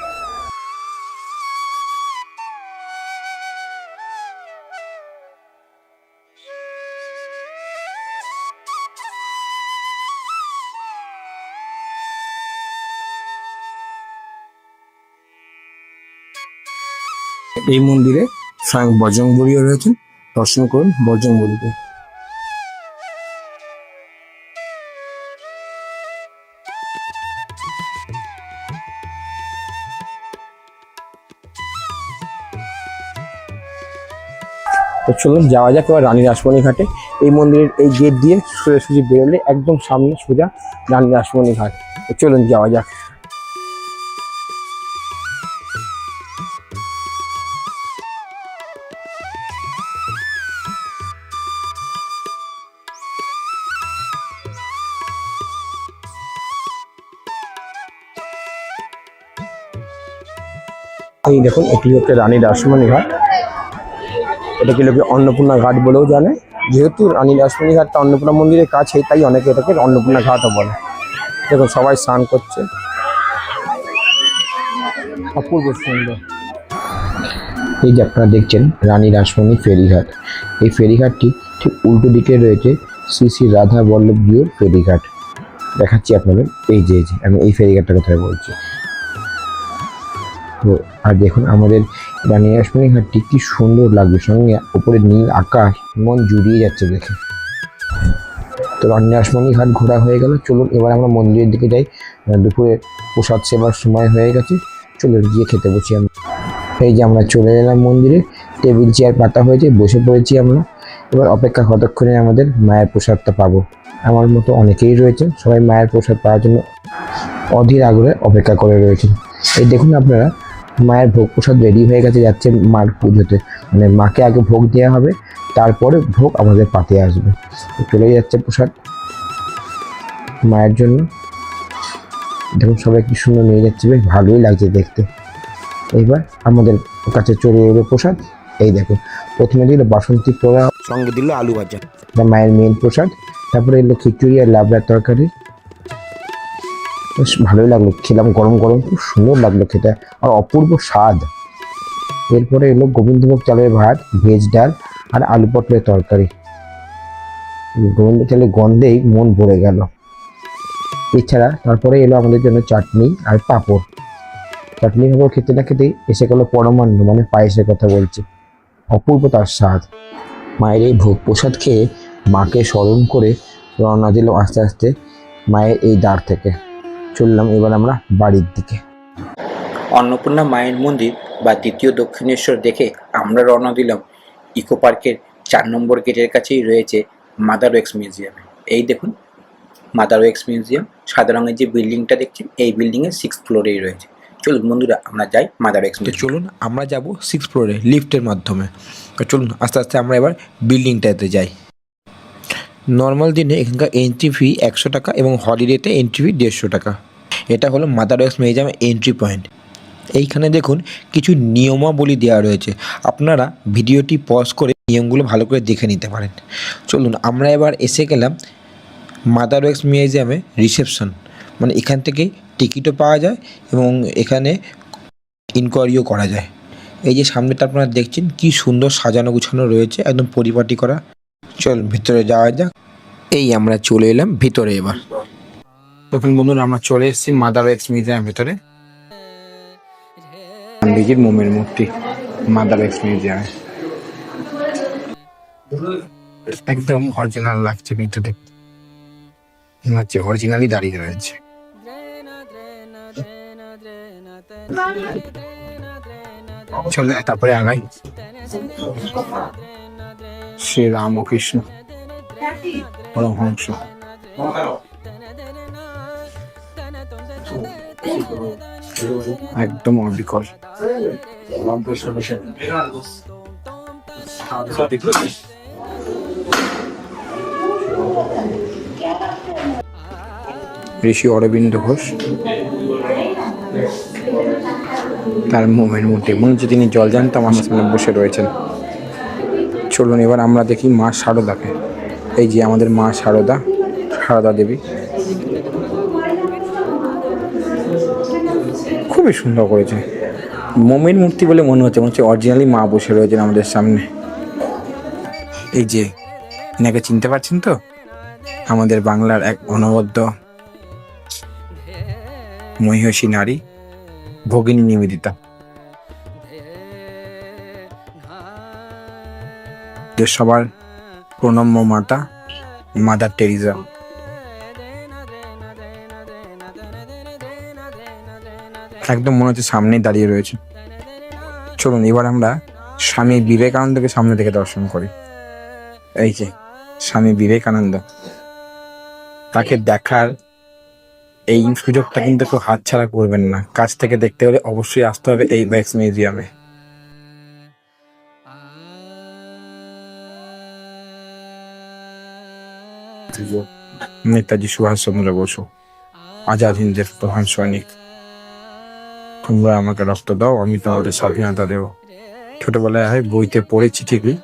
S2: এই মন্দিরে স্বয়ং বজরংবলীও রয়েছেন। দর্শন করুন বজরংবলীকে। তো চলুন যাওয়া যাক এবার রানী রাসমণি ঘাটে। এই মন্দিরের এই গেট দিয়ে সোজাসুজি বেরোলে একদম সামনে সোজা রানী রাসমণি ঘাট। তো চলুন যাওয়া যাক। এই দেখুন এটি হচ্ছে রানী রাসমণি ঘাট। এটাকে লোকে অন্নপূর্ণা ঘাট বলেও জানে। যেহেতু রানী রাসমণি ঘাটটা অন্নপূর্ণা মন্দিরের কাছে, তাই অনেকে এটাকে অন্নপূর্ণা ঘাটও বলে। দেখুন সবাই স্নান করছে, অপূর্ব সুন্দর। এই যে আপনারা দেখছেন রানী রাসমণি ফেরিঘাট। এই ফেরিঘাটটি ঠিক উল্টো দিকে রয়েছে শ্রী শ্রী রাধা বল্লভ জিউর ফেরিঘাট। দেখাচ্ছি আপনাদের, এই যে আমি এই ফেরিঘাটটার কথা বলছি। তো আর দেখুন আমাদের রানী রাসমণি ঘাটটি কি সুন্দর লাগবে, সঙ্গে উপরে নীল আকাশ, মন জুড়িয়ে যাচ্ছে দেখে। তো রানী রাসমণি ঘাট ঘোরা হয়ে গেল। চলুন এবার আমরা মন্দিরের দিকে যাই। দুপুরে প্রসাদ সেবার সময় হয়ে গেছে, চলুন গিয়ে খেতে বসি আমরা। এই যে আমরা চলে এলাম মন্দিরে, টেবিল চেয়ার পাতা হয়েছে, বসে পড়েছি আমরা। এবার অপেক্ষা কতক্ষণে আমাদের মায়ের প্রসাদটা পাবো। আমার মতো অনেকেই রয়েছে, সবাই মায়ের প্রসাদ পাওয়ার জন্য অধীর আগ্রহে অপেক্ষা করে রয়েছেন। এই দেখুন আপনারা, মায়ের ভোগ প্রসাদ রেডি হয়ে গেছে, যাচ্ছে মার পুজোতে। মানে মাকে আগে ভোগ দেওয়া হবে, তারপরে ভোগ আমাদের পাতে আসবে। চলে যাচ্ছে প্রসাদ মায়ের জন্য। দেখুন সবাই কি সুন্দর নিয়ে যাচ্ছে, বেশ ভালোই লাগছে দেখতে। এইবার আমাদের কাছে চলে এলো প্রসাদ। এই দেখো, প্রথমে দিল বাসন্তী পোড়া,
S1: সঙ্গে দিল আলু ভাজা,
S2: এটা মায়ের মেন প্রসাদ। তারপরে এলো খিচুড়ি আর লাবড়ার তরকারি। বেশ ভালোই লাগলো, খেলাম গরম গরম, খুব সুন্দর লাগলো খেতে, আর অপূর্ব স্বাদ। এরপরে এলো গোবিন্দভোগ চালের ভাত, ভেজ ডাল আর আলু পটলের তরকারি। গোবিন্দ চালের গন্ধেই মন ভরে গেল। এছাড়া তারপরে এলো আমাদের জন্য চাটনি আর পাঁপড়। চাটনি পাঁপড় খেতে না খেতেই এসে গেল পরমান্ন, মানে পায়েসের কথা বলছি। অপূর্ব তার স্বাদ। মায়ের এই ভোগ প্রসাদ খেয়ে মাকে স্মরণ করে রওনা দিল আস্তে আস্তে মায়ের এই দ্বার থেকে। চললাম এবার আমরা বাড়ির দিকে।
S1: অন্নপূর্ণা মায়ের মন্দির বা দ্বিতীয় দক্ষিণেশ্বর দেখে আমরা রওনা দিলাম ইকো পার্কের 4 নম্বর গেটের কাছেই রয়েছে মাদার ওয়াক্স মিউজিয়ামে। এই দেখুন মাদার ওয়াক্স মিউজিয়াম, সাদা রঙের যে বিল্ডিংটা দেখছেন, এই বিল্ডিংয়ের 6th ফ্লোরেই রয়েছে। চলুন বন্ধুরা আমরা যাই মাদার ওয়াক্স মিউজিয়াম। চলুন আমরা যাব 6th ফ্লোরে লিফটের মাধ্যমে। তো চলুন আস্তে আস্তে আমরা এবার বিল্ডিংটাতে যাই। নর্মাল দিনে এখানকার এন্ট্রি ফি 100 টাকা এবং হলিডেতে এন্ট্রি ফি 150 টাকা। এটা হলো মাদার ওয়াক্স মিউজিয়ামের এন্ট্রি পয়েন্ট। এইখানে দেখুন কিছু নিয়মাবলী দেওয়া রয়েছে, আপনারা ভিডিওটি পজ করে নিয়মগুলো ভালো করে দেখে নিতে পারেন। চলুন আমরা এবার এসে গেলাম মাদার ওয়াক্স মিউজিয়ামে রিসেপশন, মানে এখান থেকেই টিকিটও পাওয়া যায় এবং এখানে ইনকোয়ারিও করা যায়। এই যে সামনেটা আপনারা দেখছেন কি সুন্দর সাজানো গুছানো রয়েছে, একদম পরিপাটি করা। চলুন ভিতরে যাওয়া যাক। এই আমরা চলে এলাম ভিতরে এবার। তখন বন্ধুরা আমরা চলে এসেছি মাদার ওয়াক্স মিউজিয়ামের ভিতরে। গান্ধীজির মোমের মূর্তি মাদার ওয়াক্স মিউজিয়ামে, একদম অরিজিনাল লাগছে কিন্তু দেখতে, মনে হচ্ছে অরিজিনালি দাঁড়িয়ে রয়েছে। চলে তারপরে আগাই। শ্রী রামকৃষ্ণ পরমহংস, একদম অবিকল। ঋষি অরবিন্দ ঘোষ, তার মোমের মূর্তি, মনে হচ্ছে তিনি জল জানতাম আমার সামনে বসে রয়েছেন। চলুন এবার আমরা দেখি মা শারদাকে। এই যে আমাদের মা শারদা, শারদা দেবী, খুবই সুন্দর করেছে। মোমের মূর্তি বলে মনে হচ্ছে অরিজিনালি মা বসে রয়েছেন আমাদের সামনে। এই যে এনাকে চিনতে পারছেন তো, আমাদের বাংলার এক অনবদ্য মহিষী নারী ভগিনী নিবেদিতা। সবার প্রণম্য মাতা মাদার টেরিজা। একদম মনে হচ্ছে সামনেই দাঁড়িয়ে রয়েছে। চলুন এবার আমরা স্বামী বিবেকানন্দকে সামনে থেকে দর্শন করি। এই যে স্বামী বিবেকানন্দ, তাকে দেখার এই সুযোগটা কিন্তু কেউ হাতছাড়া করবেন না। কাছ থেকে দেখতে হলে অবশ্যই আসতে হবে এই ওয়্যাক্স মিউজিয়ামে। নেতাজি সুভাষচন্দ্র বসু, আজাদ হিন্দের প্রধান সৈনিক। তোমরা আমাকে রক্ত দাও, আমি তোমাদের স্বাধীনতা দেব। ছোটবেলায় বইতে পড়েছি ঠিকই,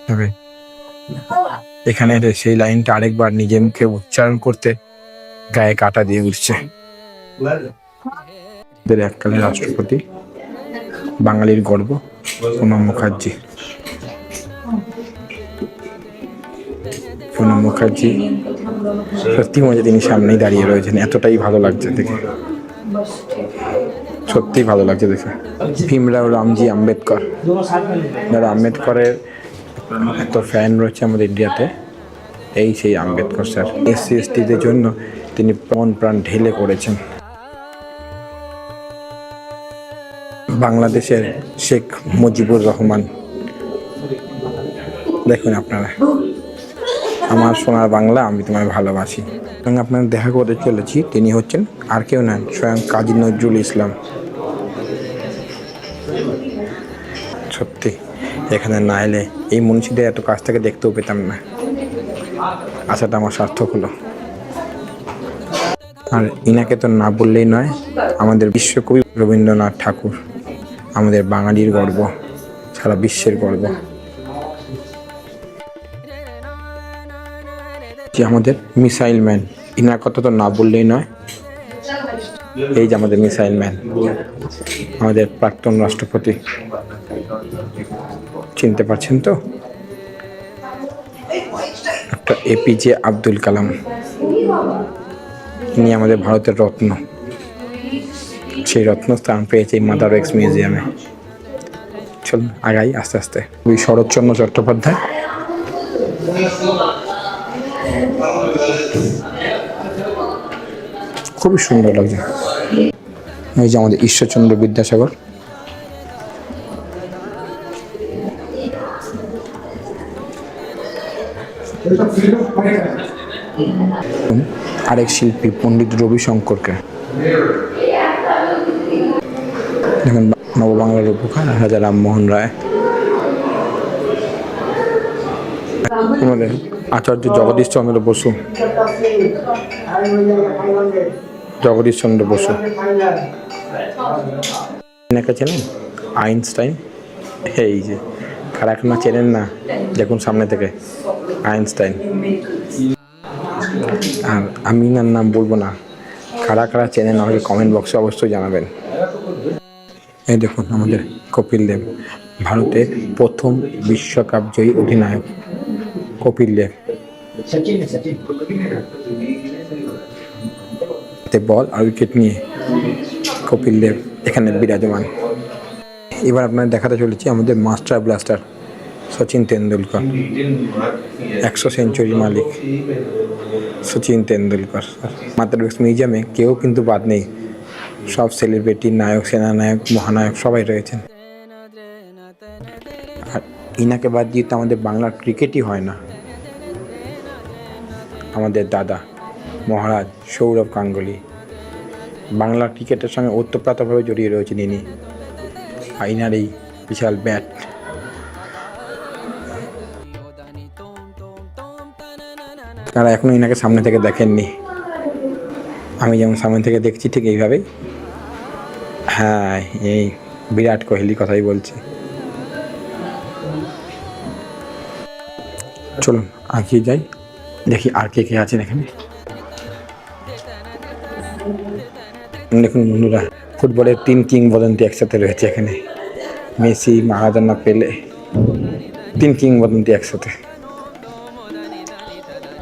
S1: তবে এখানে সেই লাইনটা আরেকবার নিজের মুখে উচ্চারণ করতে গায়ে কাটা দিয়ে উঠছে। এককালের রাষ্ট্রপতি, বাঙালির গর্ব প্রণব মুখার্জি। প্রণব মুখার্জি সত্যি মজা, তিনি সামনেই দাঁড়িয়ে রয়েছেন, এতটাই ভালো লাগছে দেখে, সত্যিই ভালো লাগছে দেখে। ভীমরাও রামজি আম্বেদকর, যারা আম্বেদকরের এত ফ্যান রয়েছে আমাদের ইন্ডিয়াতে, এই সেই আম্বেদকর স্যার। এসসি এসটিদের জন্য তিনি প্রাণ ঢেলে করেছেন। বাংলাদেশের শেখ মুজিবুর রহমান, দেখুন আপনারা, আমার সোনার বাংলা, আমি তোমায় ভালোবাসি। এবং আপনারা দেখা করতে চলেছি, তিনি হচ্ছেন আর কেউ নন, স্বয়ং কাজী নজরুল ইসলাম। সত্যি এখানে না এলে এই মনীষীদের এত কাছ থেকে দেখতেও পেতাম না। আশাটা আমার সার্থক হলো। আর ইনাকে তো না বললেই নয়, আমাদের বিশ্বকবি রবীন্দ্রনাথ ঠাকুর, আমাদের বাঙালির গর্ব, সারা বিশ্বের গর্ব। যে আমাদের মিসাইল ম্যান, ইনার কথা তো না বললেই নয়। এই যে আমাদের মিসাইল ম্যান, আমাদের প্রাক্তন রাষ্ট্রপতি, চিনতে পারছেন তো? ডক্টর এপিজে আব্দুল কালাম, ইনি আমাদের ভারতের রত্ন। সেই রত্ন স্থান পেয়েছে এই মাদার ওয়্যাক্স মিউজিয়ামে। চলুন আগাই আস্তে আস্তে। ওই শরৎচন্দ্র চট্টোপাধ্যায়, খুবই সুন্দর লাগছে। এই যে আমাদের ঈশ্বরচন্দ্র বিদ্যাসাগর, আরেক শিল্পী পণ্ডিত রবিশঙ্করকে দেখুন, নববাংলার রূপকার রাজা রামমোহন রায়, আমাদের আচার্য জগদীশচন্দ্র বসু, জগদীশচন্দ্র বসু। এনাকে চেনেন? আইনস্টাইন। এই যে কারাখানা চেনেন না, দেখুন সামনে থেকে, আইনস্টাইন। আর আমি এনার নাম বলবো না, কারা কারা চেনেন আমাকে কমেন্ট বক্সে অবশ্যই জানাবেন। এই দেখুন আমাদের কপিল দেব, ভারতের প্রথম বিশ্বকাপ জয়ী অধিনায়ক কপিল দেব। বল আর উইকেট নিয়ে কপিল দেব এখানে বিরাজমান। এবার আপনার দেখাতে চলেছি আমাদের মাস্টার ব্লাস্টার সচিন তেন্ডুলকর, 100 সেঞ্চুরির মালিক সচিন তেন্ডুলকর। মাদার ওয়্যাক্স মিউজিয়ামে কেউ কিন্তু বাদ নেই, সব সেলিব্রিটি, নায়ক, সেনানায়ক, মহানায়ক সবাই রয়েছেন। আর ইনাকে বাদ দিয়ে তো আমাদের বাংলার ক্রিকেটই হয় না। আমাদের দাদা মহারাজ সৌরভ গাঙ্গুলি, বাংলার ক্রিকেটের সঙ্গে ওতপ্রোতভাবে জড়িয়ে রয়েছেন ইনি। আর ইনার এই বিশাল ব্যাট, তারা এখনো ইনাকে সামনে থেকে দেখেননি, আমি যেমন সামনে থেকে দেখছি ঠিক এইভাবেই। হ্যাঁ, এই বিরাট কোহলি কথাই বলছি। চলুন আগিয়ে যাই, দেখি আর কে কে আছেন এখানে। দেখুন বন্ধুরা, ফুটবলের 3 কিংবদন্তি একসাথে রয়েছে এখানে, মেসি, মারাদোনা, পেলে, 3 কিংবদন্তি একসাথে।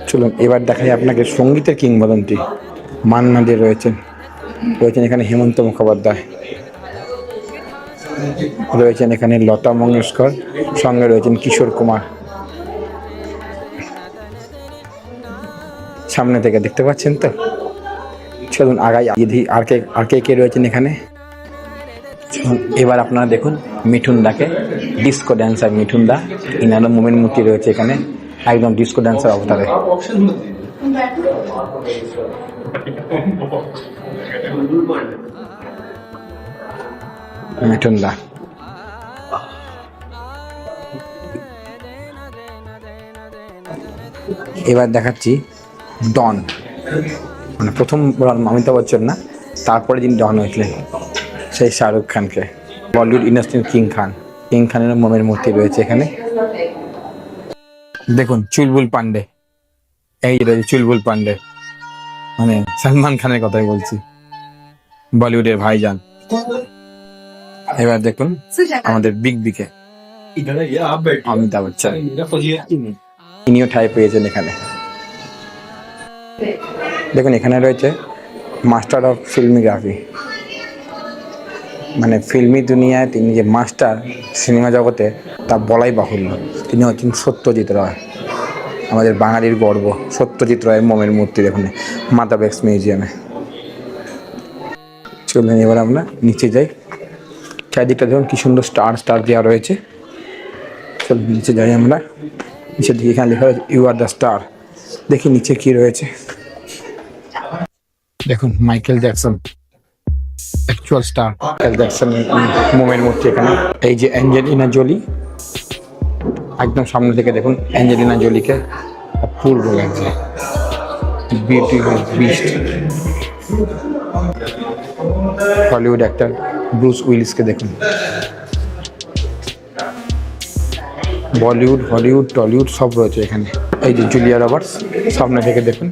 S1: চলুন এবার দেখাই আপনাকে সঙ্গীতের কিংবদন্তি। মান্না দে রয়েছেন এখানে, হেমন্ত মুখোপাধ্যায় রয়েছেন এখানে, লতা মঙ্গেশকর, সঙ্গে রয়েছেন কিশোর কুমার। সামনে থেকে দেখতে পাচ্ছেন তো? চলুন আগাই আর কে কে রয়েছেন এখানে।
S2: এবার আপনারা দেখুন মিঠুন দাকে, ডিস্কো ড্যান্সার মিঠুন দা। ইনারও মোমের মূর্তি রয়েছে এখানে, একদম ডিস্কো ড্যান্সার অবতারে। মিঠুন দা। এবার দেখাচ্ছি ডন, মানে প্রথম অমিতাভ বচ্চন না, তারপরে যিনি ডন হয়েছিলেন সেই শাহরুখ খানকে। বলিউড ইন্ডাস্ট্রির কিং খানের মোমের মূর্তি রয়েছে এখানে। দেখুন চুলবুল পান্ডে, এই যে রয়েছে চুলবুল পান্ডে, মানে সলমান খানের কথাই বলছি, বলিউডের ভাইজান। এবার দেখুন আমাদের বিগ বিকে অমিতাভ বচ্চন, ইনিও ঠাঁই পেয়েছেন এখানে। দেখুন এখানে রয়েছে মাস্টার অফ ফিল্মিগ্রাফি, মানে ফিল্মি দুনিয়ায় তিনি যে মাস্টার সিনেমা জগতে তা বলাই বাহুল্য। তিনি হচ্ছেন সত্যজিৎ রায়, আমাদের বাঙালির গর্ব। সত্যজিৎ রায়ের মোমের মূর্তি দেখুন মাদাবেক্স মিউজিয়ামে। চলুন এবার আমরা নিচে যাই। চারিদিকটা দেখুন কি সুন্দর স্টার দেওয়া রয়েছে। চলুন নিচে যাই আমরা। নিচের দিকে এখানে লেখা রয়েছে ইউ আর দ্য স্টার। দেখি নিচে কি রয়েছে। দেখুন Michael Jackson, actual star Michael Jackson মোমের মূর্তি এখানে। এই যে অ্যাঞ্জেলিনা জোলি, একদম সামনে থেকে দেখুন অ্যাঞ্জেলিনা জোলিকে অপূর্ব লাগছে, beauty beast. Hollywood actor Bruce উইলিসকে দেখুন। বলিউড, হলিউড, টলিউড সব রয়েছে এখানে। এই যে জুলিয়া রবার্টস, সামনে থেকে দেখুন।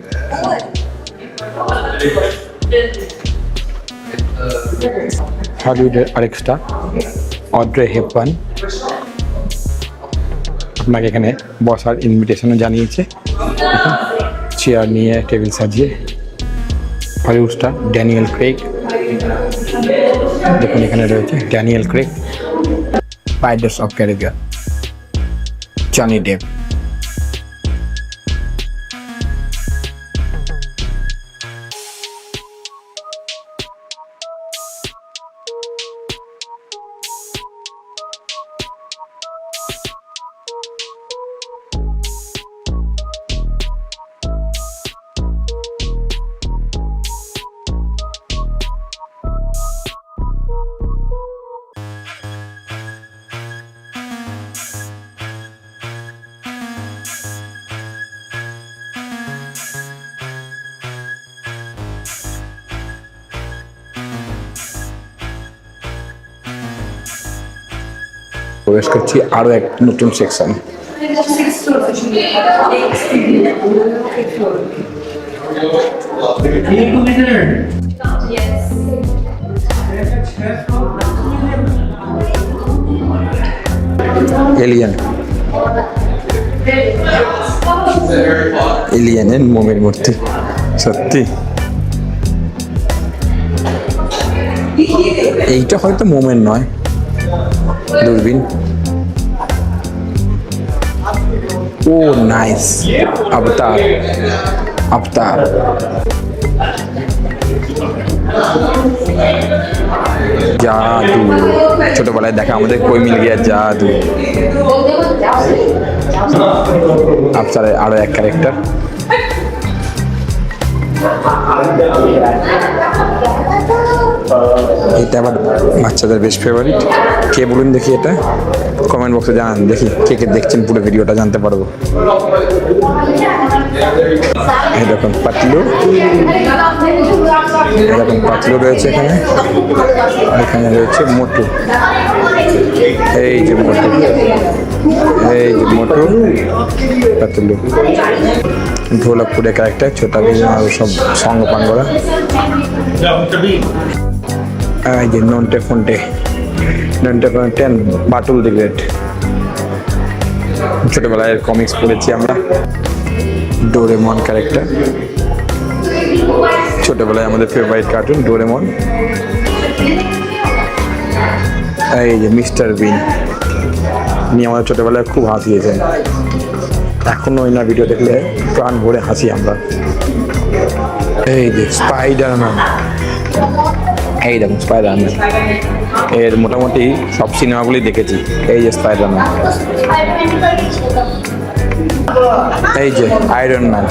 S2: হলিউডের আরেক স্টার অড্রে হেপবার্ন, আপনাকে এখানে বসার ইনভিটেশনও জানিয়েছে, চেয়ার নিয়ে টেবিল সাজিয়ে। হলিউড স্টার ড্যানিয়েল ক্রেগ, দেখুন এখানে রয়েছে Daniel Craig. Pirates of Caribbean Johnny Depp. প্রবেশ করছি আরো এক নতুন সেকশন। এলিয়েনের মোমের মূর্তি, সত্যি এইটা হয়তো মোমের নয়, দূরবীন। ও নাইস, অবতার। জাদু, ছোটবেলায় দেখা আমাদের কই মিল গিয়া জাদু। আফতারের আরো এক ক্যারেক্টার। এটা আমার বাচ্চাদের বেশ ফেভারিট। কে বলুন দেখি, এটা কমেন্ট বক্সে জানান দেখি কে কে দেখছেন, পুরো ভিডিওটা জানতে পারবো। এই দেখুন পাতলু, রয়েছে এখানে। এখানে রয়েছে মোটু, এই যে মোটু পাতলু। ঢোলকপুরের ক্যারেক্টার ছোটা ভীম আর সব সঙ্গ পাঙ্গরা। এই যে নন্টে ফন্টে বাটুল দি গ্রেট। ছোটবেলায় কমিক্স পড়েছি আমরা। ডোরেমন ক্যারেক্টার, ছোটবেলায় আমাদের ফেভারিট কার্টুন ডোরেমন। এই যে মিস্টার বিন, নিয়ে আমাদের ছোটবেলায় খুব হাসিয়েছেন, এখনো ওই ভিডিও দেখলে প্রাণ ভরে হাসি আমরা। এই যে স্পাইডারম্যান, এই দেখুন স্পাইডারম্যান। এর মোটামুটি সব সিনেমাগুলি দেখেছি। এই যে স্পাইডারম্যান, এই যে আয়রন ম্যান,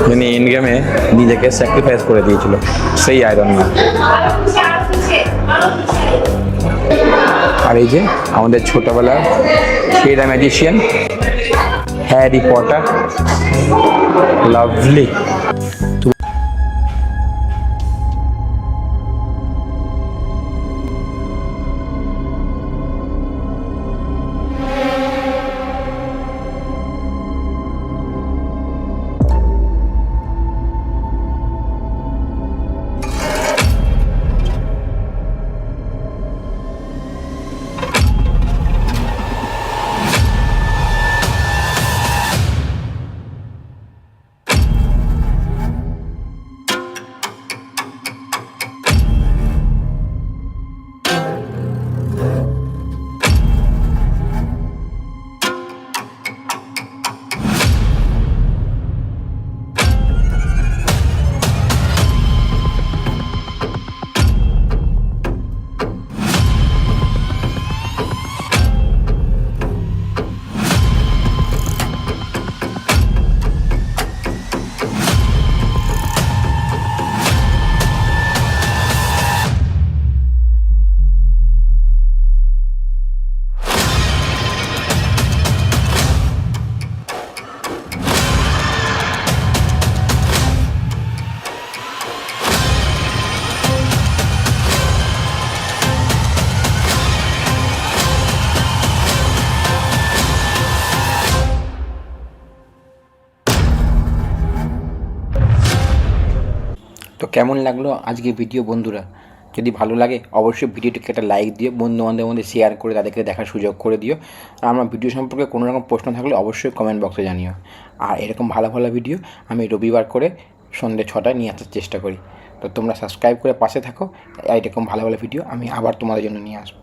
S2: যিনি এন্ড গেমে নিজেকে স্যাক্রিফাইস করে দিয়েছিল, সেই আয়রন ম্যান। আর এই যে আমাদের ছোটবেলার সেরা ম্যাজিশিয়ান হ্যারি পটার, লাভলি।
S1: তো কেমন লাগলো আজকে ভিডিও বন্ধুরা? যদি ভালো লাগে অবশ্যই ভিডিওটিকে একটা লাইক দিও, বন্ধুবান্ধবের মধ্যে শেয়ার করে তাদেরকে দেখার সুযোগ করে দিও। আর আমার ভিডিও সম্পর্কে কোনো রকম প্রশ্ন থাকলে অবশ্যই কমেন্ট বক্সে জানিও। আর এরকম ভালো ভালো ভিডিও আমি রবিবার করে সন্ধ্যে 6টায় নিয়ে আসার চেষ্টা করি। তো তোমরা সাবস্ক্রাইব করে পাশে থাকো, এরকম ভালো ভালো ভিডিও আমি আবার তোমাদের জন্য নিয়ে আসবো।